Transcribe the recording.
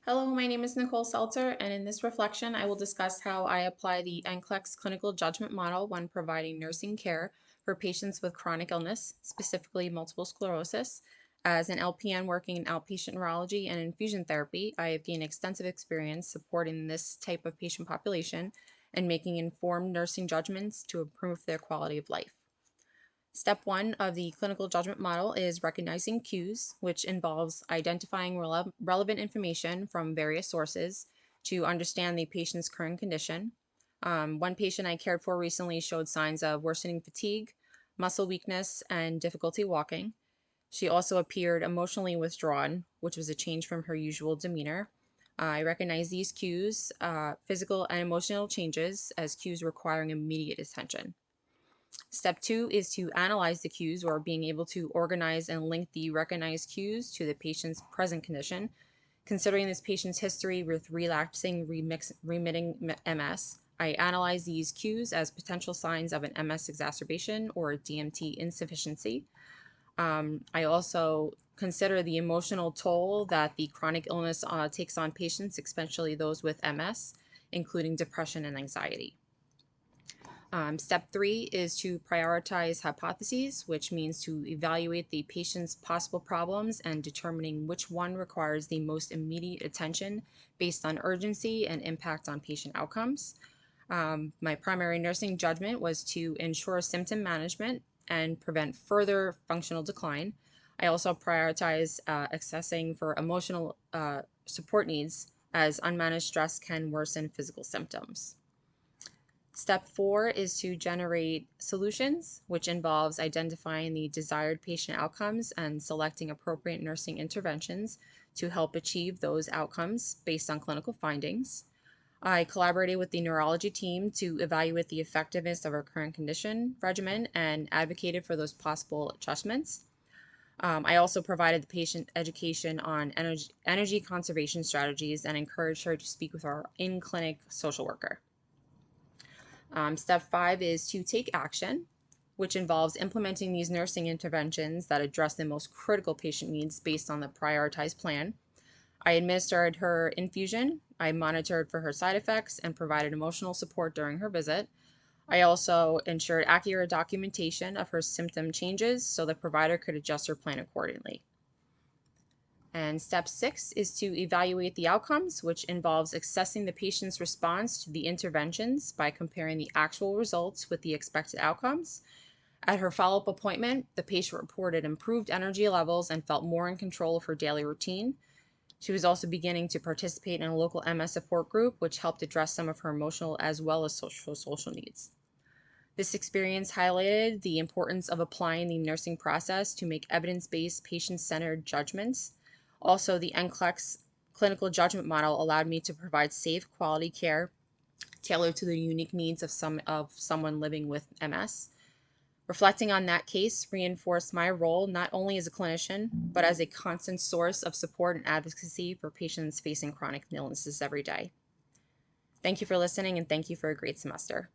Hello, my name is Nicole Seltzer, and in this reflection, I will discuss how I apply the NCLEX clinical judgment model when providing nursing care for patients with chronic illness, specifically multiple sclerosis. As an LPN working in outpatient neurology and infusion therapy, I have gained extensive experience supporting this type of patient population and making informed nursing judgments to improve their quality of life. Step one of the clinical judgment model is recognizing cues, which involves identifying relevant information from various sources to understand the patient's current condition. One patient I cared for recently showed signs of worsening fatigue, muscle weakness, and difficulty walking. She also appeared emotionally withdrawn, which was a change from her usual demeanor. I recognize these cues, physical and emotional changes, as cues requiring immediate attention. Step two is to analyze the cues or being able to organize and link the recognized cues to the patient's present condition. Considering this patient's history with relapsing remitting MS, I analyze these cues as potential signs of an MS exacerbation or DMT insufficiency. I also consider the emotional toll that the chronic illness takes on patients, especially those with MS, including depression and anxiety. Step three is to prioritize hypotheses, which means to evaluate the patient's possible problems and determining which one requires the most immediate attention based on urgency and impact on patient outcomes. My primary nursing judgment was to ensure symptom management and prevent further functional decline. I also prioritize assessing for emotional support needs, as unmanaged stress can worsen physical symptoms. Step four is to generate solutions, which involves identifying the desired patient outcomes and selecting appropriate nursing interventions to help achieve those outcomes based on clinical findings. I collaborated with the neurology team to evaluate the effectiveness of our current condition regimen and advocated for those possible adjustments. I also provided the patient education on energy conservation strategies and encouraged her to speak with our in-clinic social worker. Step five is to take action, which involves implementing these nursing interventions that address the most critical patient needs based on the prioritized plan. I administered her infusion, I monitored for her side effects, and provided emotional support during her visit. I also ensured accurate documentation of her symptom changes so the provider could adjust her plan accordingly. And step six is to evaluate the outcomes, which involves assessing the patient's response to the interventions by comparing the actual results with the expected outcomes. At her follow-up appointment, the patient reported improved energy levels and felt more in control of her daily routine. She was also beginning to participate in a local MS support group, which helped address some of her emotional as well as social needs. This experience highlighted the importance of applying the nursing process to make evidence-based, patient-centered judgments. Also, the NCLEX clinical judgment model allowed me to provide safe, quality care tailored to the unique needs of someone living with MS. Reflecting on that case reinforced my role not only as a clinician, but as a constant source of support and advocacy for patients facing chronic illnesses every day. Thank you for listening, and thank you for a great semester.